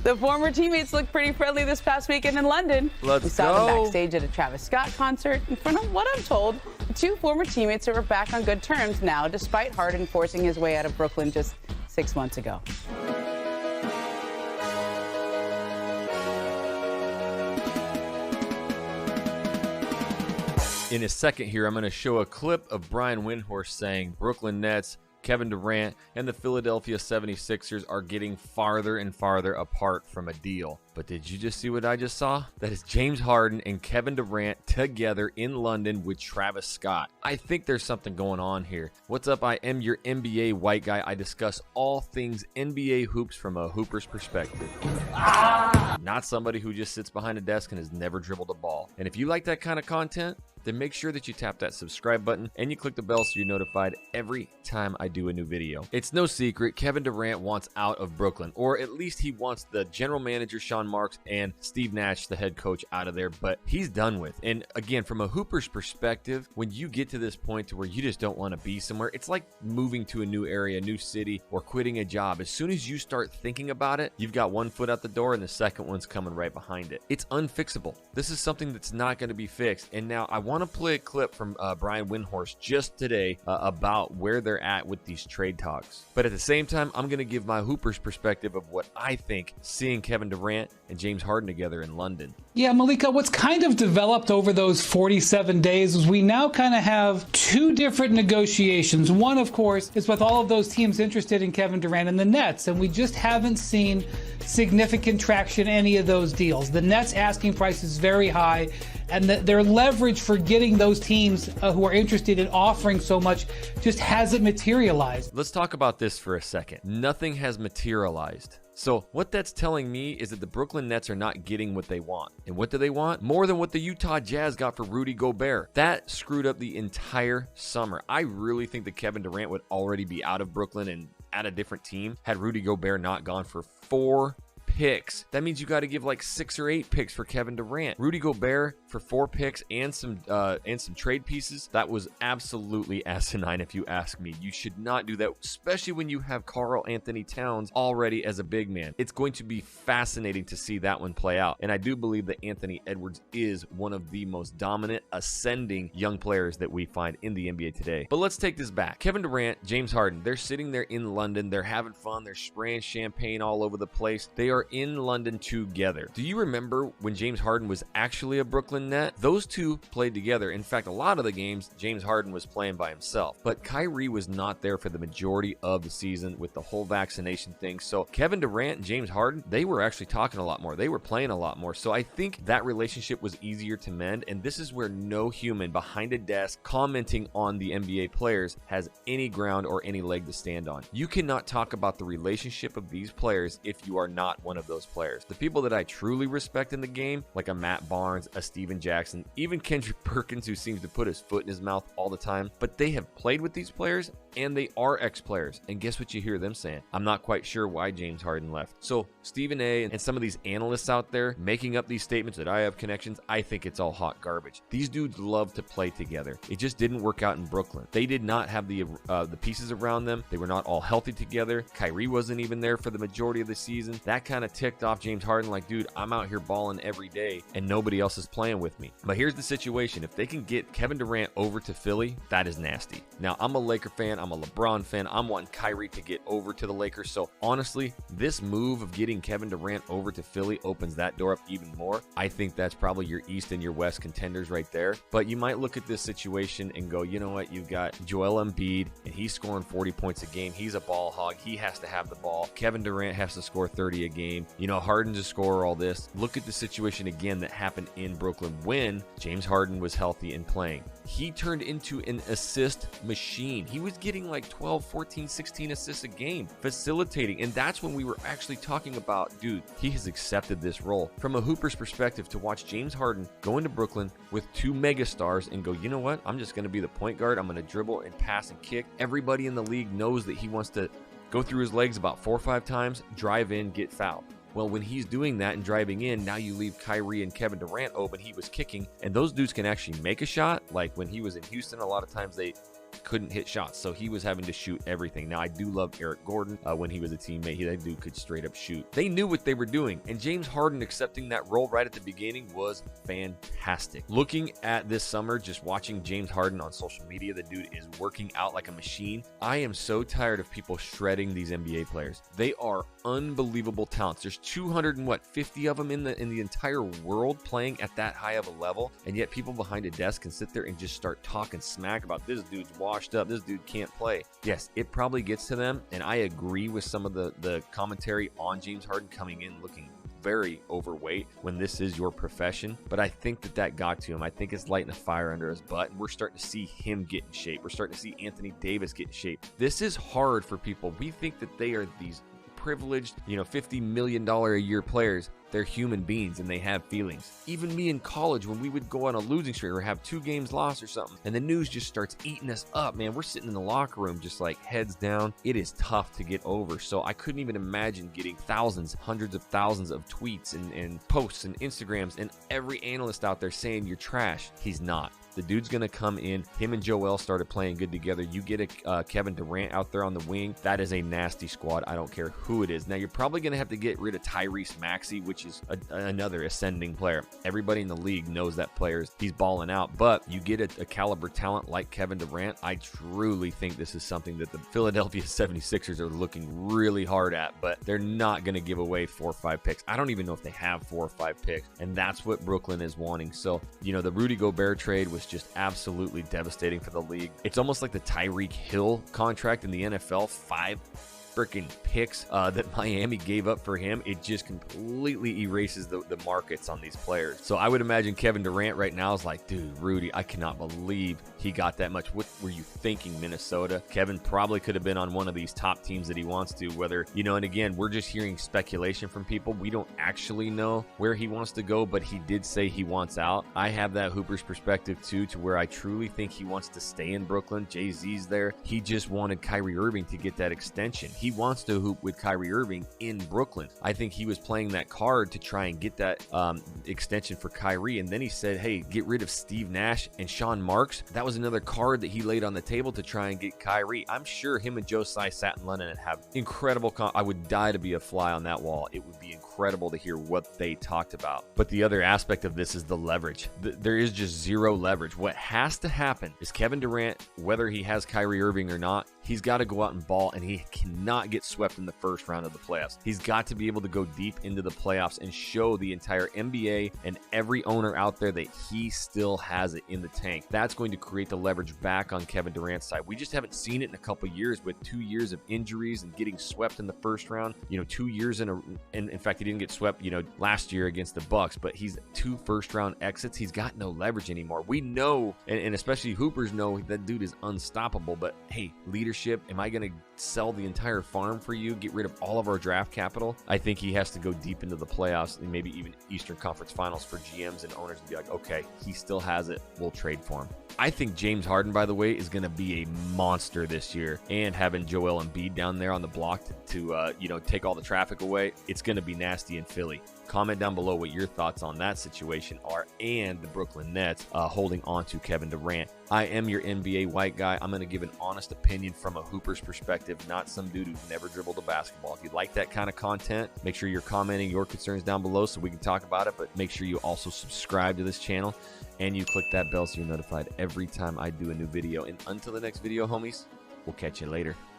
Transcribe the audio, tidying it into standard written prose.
The former teammates looked pretty friendly this past weekend in London. Let's we saw go. them backstage at a Travis Scott concert. And from what I'm told, the two former teammates are back on good terms now, despite Harden forcing his way out of Brooklyn just 6 months ago. In a second here, I'm going to show a clip of Brian Windhorst saying Brooklyn Nets, Kevin Durant, and the Philadelphia 76ers are getting farther and farther apart from a deal. But did you just see what I just saw? That is James Harden and Kevin Durant together in London with Travis Scott. I think there's something going on here. What's up? I am your NBA white guy. I discuss all things NBA hoops from a hooper's perspective. Not somebody who just sits behind a desk and has never dribbled a ball. And if you like that kind of content, then make sure that you tap that subscribe button and you click the bell so you're notified every time I do a new video. It's no secret, Kevin Durant wants out of Brooklyn, or at least he wants the general manager, Sean Marks, and Steve Nash, the head coach, out of there, but he's done with. And again, from a hooper's perspective, when you get to this point to where you just don't want to be somewhere, it's like moving to a new area, a new city, or quitting a job. As soon as you start thinking about it, you've got one foot out the door and the second one's coming right behind it. It's unfixable. This is something that's not going to be fixed. And now I want to play a clip from Brian Windhorst just today about where they're at with these trade talks. But at the same time, I'm going to give my hooper's perspective of what I think seeing Kevin Durant and James Harden together in London. Yeah, Malika, what's kind of developed over those 47 days is we now kind of have two different negotiations. One, of course, is with all of those teams interested in Kevin Durant and the Nets, and we just haven't seen significant traction in any of those deals. The Nets asking price is very high, and their leverage for getting those teams who are interested in offering so much just hasn't materialized. Let's talk about this for a second. Nothing has materialized. So what that's telling me is that the Brooklyn Nets are not getting what they want. And what do they want? More than what the Utah Jazz got for Rudy Gobert. That screwed up the entire summer. I really think that Kevin Durant would already be out of Brooklyn and at a different team had Rudy Gobert not gone for 4 picks. That means you got to give like 6 or 8 picks for Kevin Durant. Rudy Gobert for 4 picks and some trade pieces. That was absolutely asinine if you ask me. You should not do that, especially when you have Karl Anthony Towns already as a big man. It's going to be fascinating to see that one play out. And I do believe that Anthony Edwards is one of the most dominant, ascending young players that we find in the NBA today. But let's take this back. Kevin Durant, James Harden, they're sitting there in London. They're having fun. They're spraying champagne all over the place. They are in London together. Do you remember when James Harden was actually a Brooklyn Net? Those two played together. In fact, a lot of the games, James Harden was playing by himself. But Kyrie was not there for the majority of the season with the whole vaccination thing. So Kevin Durant and James Harden, they were actually talking a lot more. They were playing a lot more. So I think that relationship was easier to mend. And this is where no human behind a desk commenting on the NBA players has any ground or any leg to stand on. You cannot talk about the relationship of these players if you are not one of those players. The people that I truly respect in the game, like a Matt Barnes, a Steven Jackson, even Kendrick Perkins, who seems to put his foot in his mouth all the time, but they have played with these players and they are ex-players. And guess what you hear them saying? I'm not quite sure why James Harden left. So Stephen A. and some of these analysts out there making up these statements that I have connections, I think it's all hot garbage. These dudes love to play together. It just didn't work out in Brooklyn. They did not have the pieces around them. They were not all healthy together. Kyrie wasn't even there for the majority of the season. That kind of ticked off James Harden like, dude, I'm out here balling every day and nobody else is playing with me. But here's the situation. If they can get Kevin Durant over to Philly, that is nasty. Now, I'm a Laker fan. I'm a LeBron fan. I'm wanting Kyrie to get over to the Lakers. So honestly, this move of getting Kevin Durant over to Philly opens that door up even more. I think that's probably your East and your West contenders right there. But you might look at this situation and go, you know what? You've got Joel Embiid and he's scoring 40 points a game. He's a ball hog. He has to have the ball. Kevin Durant has to score 30 a game. You know, Harden's a scorer, all this. Look at the situation again that happened in Brooklyn when James Harden was healthy and playing. He turned into an assist machine. He was getting like 12, 14, 16 assists a game, facilitating. And that's when we were actually talking about, dude, he has accepted this role. From a hooper's perspective, to watch James Harden go into Brooklyn with 2 megastars and go, you know what? I'm just going to be the point guard. I'm going to dribble and pass and kick. Everybody in the league knows that he wants to go through his legs about 4 or 5 times, drive in, get fouled. Well, when he's doing that and driving in, now you leave Kyrie and Kevin Durant open. He was kicking, and those dudes can actually make a shot. Like when he was in Houston, a lot of times they couldn't hit shots, so he was having to shoot everything. Now, I do love Eric Gordon. When he was a teammate, that dude could straight up shoot. They knew what they were doing, and James Harden accepting that role right at the beginning was fantastic. Looking at this summer, just watching James Harden on social media, the dude is working out like a machine. I am so tired of people shredding these NBA players. They are unbelievable talents. There's 250 of them in the entire world playing at that high of a level, and yet people behind a desk can sit there and just start talking smack about this dude's washed up, this dude can't play. Yes, it probably gets to them, and I agree with some of the commentary on James Harden coming in looking very overweight when this is your profession, but I think that got to him. I think it's lighting a fire under his butt, and we're starting to see him get in shape. We're starting to see Anthony Davis get in shape. This is hard for people. We think that they are these privileged, $50 million a year players. They're human beings and they have feelings. Even me in college, when we would go on a losing streak or have 2 games lost or something, and the news just starts eating us up, man, we're sitting in the locker room just like heads down. It is tough to get over. So I couldn't even imagine getting thousands, hundreds of thousands of tweets and posts and Instagrams and every analyst out there saying you're trash. He's not. The dude's going to come in. Him and Joel started playing good together. You get a Kevin Durant out there on the wing. That is a nasty squad. I don't care who it is. Now, you're probably going to have to get rid of Tyrese Maxey, which is another ascending player. Everybody in the league knows that player. He's balling out. But you get a caliber talent like Kevin Durant. I truly think this is something that the Philadelphia 76ers are looking really hard at. But they're not going to give away 4 or 5 picks. I don't even know if they have 4 or 5 picks. And that's what Brooklyn is wanting. So, the Rudy Gobert trade was just absolutely devastating for the league. It's almost like the Tyreek Hill contract in the NFL, 5 freaking picks that Miami gave up for him. It just completely erases the markets on these players. So I would imagine Kevin Durant right now is like, dude, Rudy, I cannot believe he got that much. What were you thinking, Minnesota? Kevin probably could have been on one of these top teams that he wants to, whether, and again, we're just hearing speculation from people. We don't actually know where he wants to go, but he did say he wants out. I have that Hooper's perspective too, to where I truly think he wants to stay in Brooklyn. Jay-Z's there. He just wanted Kyrie Irving to get that extension. He wants to hoop with Kyrie Irving in Brooklyn. I think he was playing that card to try and get that extension for Kyrie. And then he said, hey, get rid of Steve Nash and Sean Marks. That was another card that he laid on the table to try and get Kyrie. I'm sure him and Joe Tsai sat in London and have incredible I would die to be a fly on that wall. It would be incredible to hear what they talked about. But the other aspect of this is the leverage. There is just zero leverage. What has to happen is Kevin Durant, whether he has Kyrie Irving or not, he's got to go out and ball, and he cannot get swept in the first round of the playoffs. He's got to be able to go deep into the playoffs and show the entire NBA and every owner out there that he still has it in the tank. That's going to create the leverage back on Kevin Durant's side. We just haven't seen it in a couple years with 2 years of injuries and getting swept in the first round. 2 years in fact, he didn't get swept, last year against the Bucks, but he's 2 first-round exits. He's got no leverage anymore. We know, and especially Hoopers know, that dude is unstoppable. But hey, leadership, am I going to sell the entire farm for you, get rid of all of our draft capital? I think he has to go deep into the playoffs and maybe even Eastern Conference Finals for GMs and owners to be like, okay, he still has it, we'll trade for him. I think James Harden, by the way, is going to be a monster this year, and having Joel Embiid down there on the block to take all the traffic away, it's going to be nasty in Philly. Comment down below what your thoughts on that situation are, and the Brooklyn Nets holding on to Kevin Durant. I am your NBA white guy. I'm going to give an honest opinion from a Hooper's perspective, not some dude who's never dribbled a basketball. If you like that kind of content, make sure you're commenting your concerns down below so we can talk about it, but make sure you also subscribe to this channel and you click that bell so you're notified every time I do a new video. And until the next video, homies, we'll catch you later.